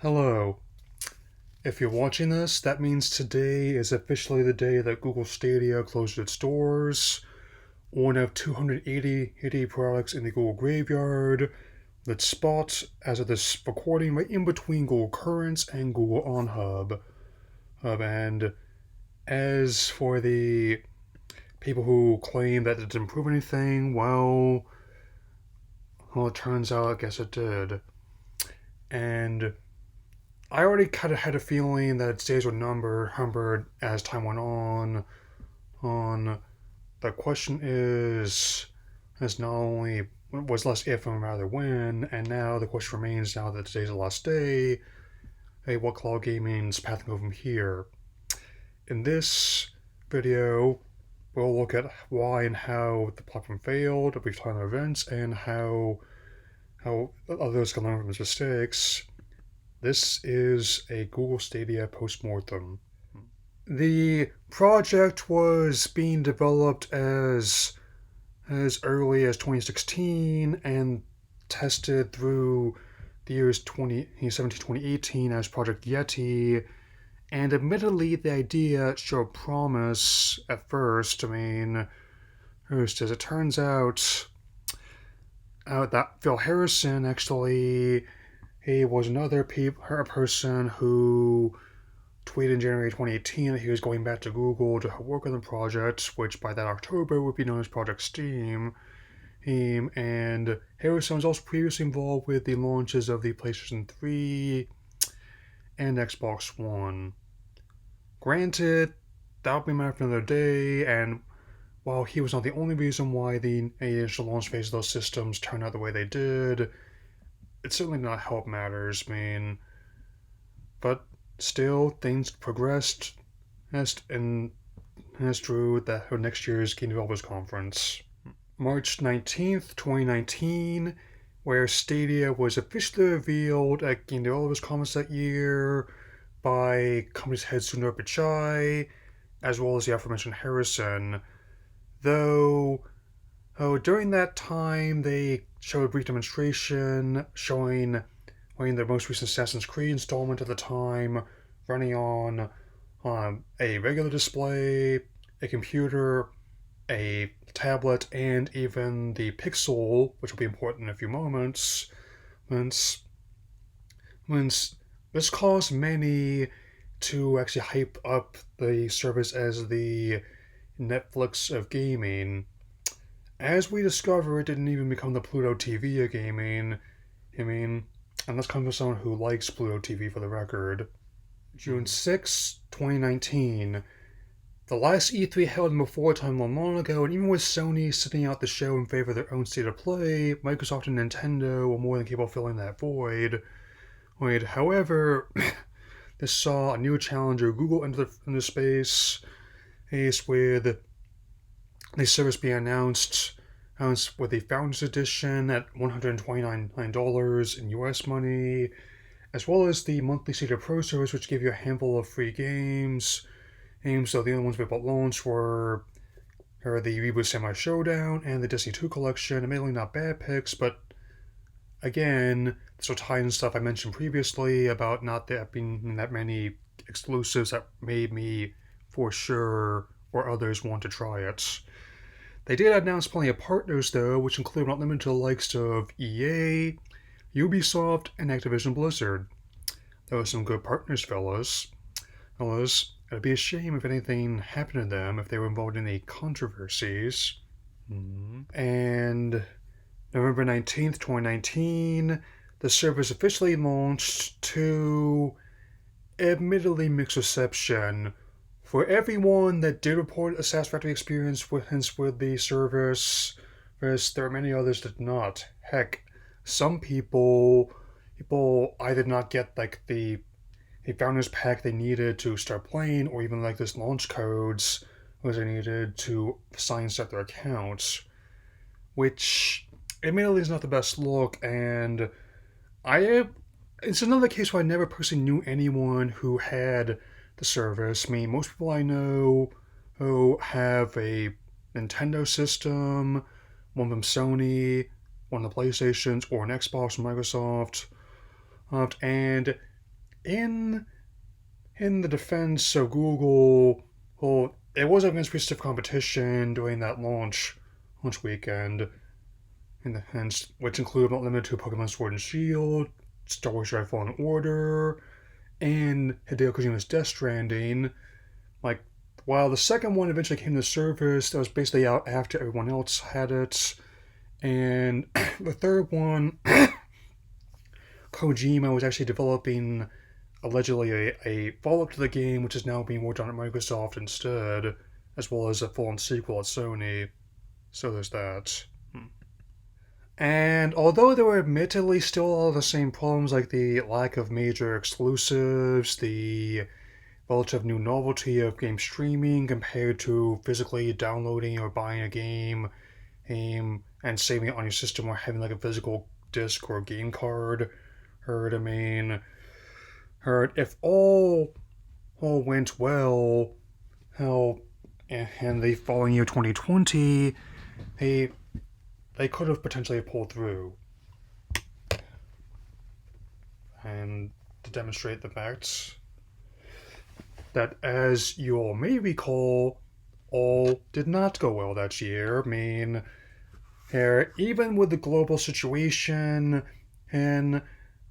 Hello. If you're watching this, that means today is officially the day that Google Stadia closed its doors. One of 280 products in the Google graveyard that spot as of this recording right in between Google Currents and Google On And as for the people who claim that it didn't improve anything, well, it turns out I guess it did. And I already kind of had a feeling that its days were numbered as time went on. On the question is not only was less if and rather when, and now the question remains now that today's the last day. Hey, what cloud gaming's path go from here? In this video, we'll look at why and how the platform failed, a brief time of events, and how others can learn from its mistakes. This is a Google Stadia Postmortem. The project was being developed as early as 2016 and tested through the years 2017-2018 as Project Yeti, and admittedly the idea showed promise at first. As it turns out, that Phil Harrison actually, he was another person who tweeted in January 2018 that he was going back to Google to work on the project, which by that October would be known as Project Steam. And Harrison was also previously involved with the launches of the PlayStation 3 and Xbox One. Granted, that would be a matter for another day, and while he was not the only reason why the initial launch phase of those systems turned out the way they did, it certainly did not help matters. But still, things progressed as through the next year's Game Developers Conference. March 19th, 2019, where Stadia was officially revealed at Game Developers Conference that year by company's head Sundar Pichai, as well as the aforementioned Harrison. Though during that time, they showed a brief demonstration showing their most recent Assassin's Creed installment at the time, running on a regular display, a computer, a tablet, and even the Pixel, which will be important in a few moments. This caused many to actually hype up the service as the Netflix of gaming. As we discover, it didn't even become the Pluto TV of gaming. And that's coming from someone who likes Pluto TV, for the record. June 6, 2019. The last E3 held before time long ago, and even with Sony sitting out the show in favor of their own state of play, Microsoft and Nintendo were more than capable of filling that void. However, this saw a new challenger, Google, enter the space, with the service being announced with the Founders Edition at $129 in US money, as well as the monthly Stadia Pro service, which gave you a handful of free games. So the only ones we bought launch were the Reboot Samurai Showdown and the Destiny 2 collection. Admittedly not bad picks, but again, this will tie in stuff I mentioned previously about not there being that many exclusives that made me, for sure, or others want to try it. They did announce plenty of partners, though, which include not limited to the likes of EA, Ubisoft, and Activision Blizzard. Those are some good partners, fellas. It'd be a shame if anything happened to them if they were involved in any controversies. And November 19th, 2019, the service officially launched to admittedly mixed reception. For everyone that did report a satisfactory experience with the service, there are many others that did not. Heck, some people either did not get the founders pack they needed to start playing, or even this launch codes was they needed to sign set their accounts, which admittedly is not the best look. And it's another case where I never personally knew anyone who had the service. Most people I know who have a Nintendo system, one from Sony, one of the PlayStations, or an Xbox from Microsoft, and in the defense of Google, well, it was against pretty stiff competition during that launch weekend, in the hence, which included not limited to Pokemon Sword and Shield, Star Wars Jedi Fallen Order, and Hideo Kojima's Death Stranding. Like, while the second one eventually came to service, that was basically out after everyone else had it. And the third one, Kojima was actually developing allegedly a follow-up to the game, which is now being worked on at Microsoft instead, as well as a full-on sequel at Sony. So there's that. And although there were admittedly still all the same problems, like the lack of major exclusives, the relative new novelty of game streaming compared to physically downloading or buying a game and saving it on your system or having like a physical disc or game card, if all went well, and the following year 2020, they could have potentially pulled through. And to demonstrate the facts, that as you all may recall, all did not go well that year. I mean, even with the global situation and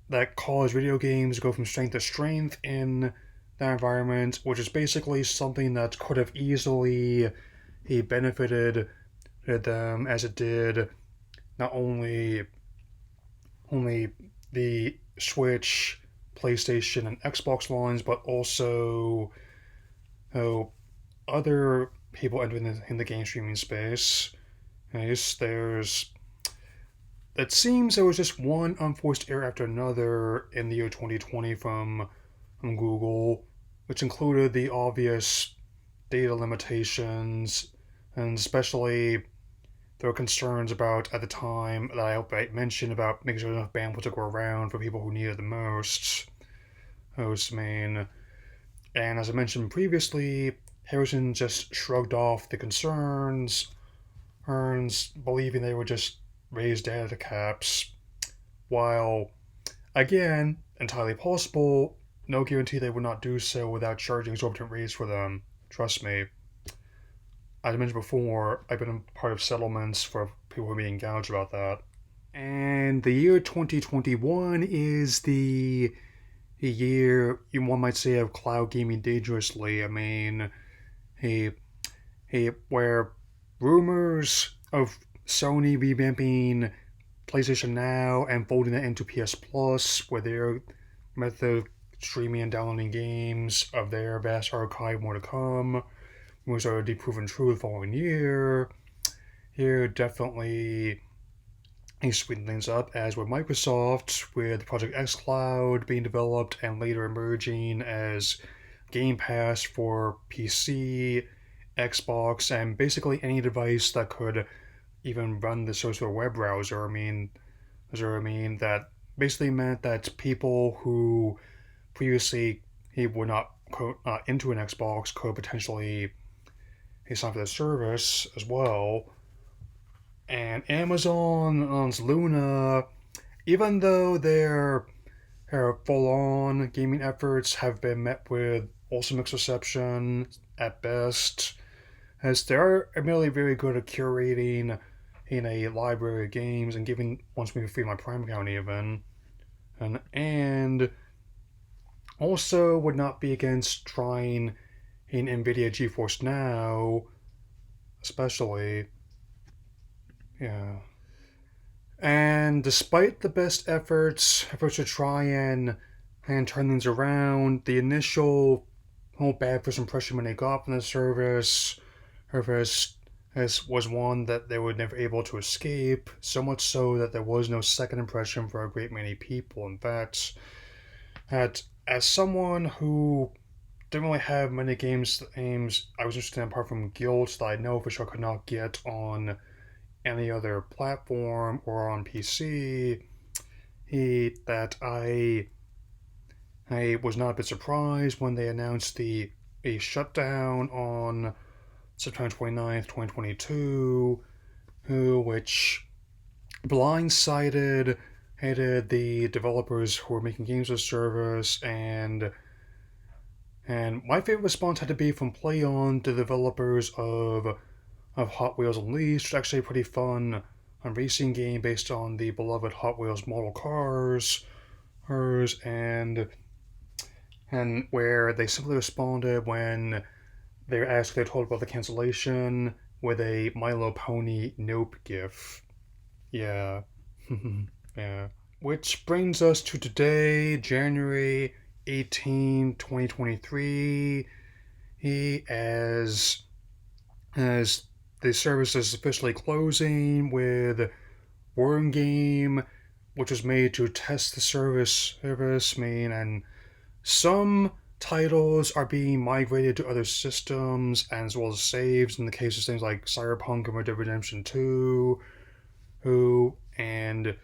that caused video games to go from strength to strength in that environment, which is basically something that could have easily benefited them as it did not only the Switch, PlayStation, and Xbox lines, but also other people entering in the game streaming space. It seems there was just one unforced error after another in the year 2020 from Google, which included the obvious data limitations, and especially there were concerns about, at the time, that I hope I mentioned, about making sure enough bandwidth to go around for people who need it the most. And as I mentioned previously, Harrison just shrugged off the concerns, believing they would just raise data caps, while, again, entirely possible, no guarantee they would not do so without charging exorbitant rates for them. Trust me. As I mentioned before, I've been a part of settlements for people who are being gouged about that. And the year 2021 is the year, one might say, of cloud gaming dangerously. I mean, where rumors of Sony revamping PlayStation Now and folding it into PS Plus, where their method of streaming and downloading games of their vast archive more to come, was already proven true the following year. Here definitely sweeten things up, as with Microsoft, with Project xCloud being developed and later emerging as Game Pass for PC, Xbox, and basically any device that could even run the source of a web browser. That basically meant that people who previously were not into an Xbox could potentially sign for the service as well. And Amazon's Luna, even though their full-on gaming efforts have been met with also mixed reception at best, as they are admittedly very good at curating in a library of games and giving wants me to free my Prime account even, and also would not be against trying in NVIDIA GeForce Now, especially. Yeah. And despite the best efforts to try and turn things around, the initial bad first impression when they got from the service was one that they were never able to escape, so much so that there was no second impression for a great many people. In fact, as someone who didn't really have many games I was interested in apart from Guild that I know for sure could not get on any other platform or on PC, that I was not a bit surprised when they announced a shutdown on September 29th, 2022, which blindsided hated the developers who were making games as a service, and my favorite response had to be from PlayOn, the developers of Hot Wheels Unleashed, which is actually a pretty fun racing game based on the beloved Hot Wheels model cars, hers, and where they simply responded when they were asked, they told about the cancellation with a My Little Pony Nope gif. Yeah. Yeah. Which brings us to today, January 18, 2023, as as the service is officially closing with Worm Game, which was made to test the service and some titles are being migrated to other systems as well as saves in the case of things like Cyberpunk and Red Dead Redemption 2, and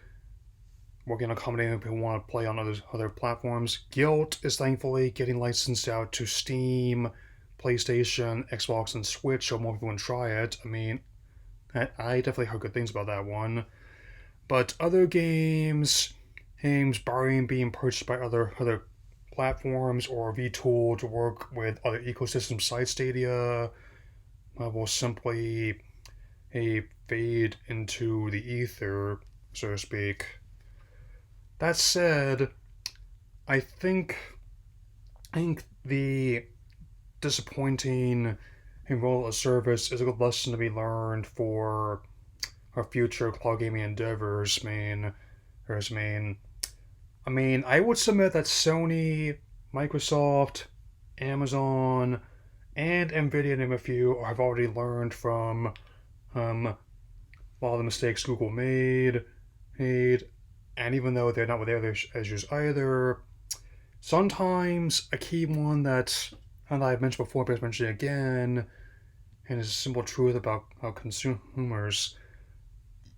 we're going to accommodate people who want to play on other platforms. Guilt is thankfully getting licensed out to Steam, PlayStation, Xbox, and Switch, so more people can try it. I mean, I definitely heard good things about that one. But other games being purchased by other platforms or retooled to work with other ecosystem sites, Stadia will simply fade into the ether, so to speak. That said, I think the disappointing role of service is a good lesson to be learned for our future cloud gaming endeavors. I would submit that Sony, Microsoft, Amazon, and Nvidia, name a few, have already learned from a lot of the mistakes Google made, and even though they're not with the other issues either, sometimes a key one that I've mentioned before, but I've mentioned it again, and it's a simple truth about how consumers.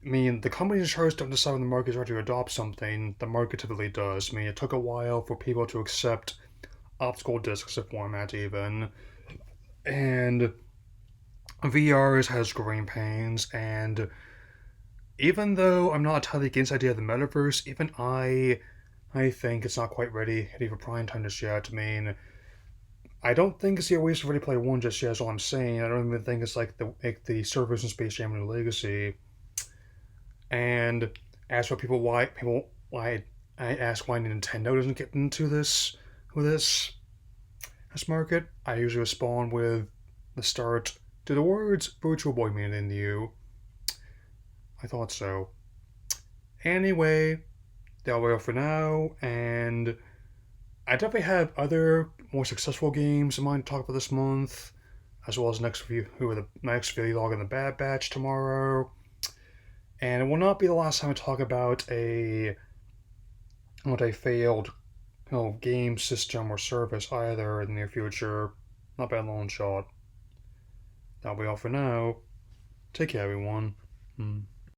The companies in charge don't decide when the market is ready to adopt something. The market typically does. It took a while for people to accept optical discs as a format, even. And VR has growing pains, and even though I'm not entirely against the idea of the metaverse, even I think it's not quite ready for prime time just yet. I don't think it's the Oasis Ready Player One just yet. Is all I'm saying. I don't even think it's like the servers in Space Jam New Legacy. And as for why I ask why Nintendo doesn't get into this market, I usually respond with the start to the words "Virtual Boy Man in You." I thought so. Anyway, that'll be all for now, and I definitely have other more successful games in mind to talk about this month, as well as the next vlog in the Bad Batch tomorrow. And it will not be the last time I talk about a failed game system or service either in the near future. Not by a long shot. That'll be all for now. Take care, everyone.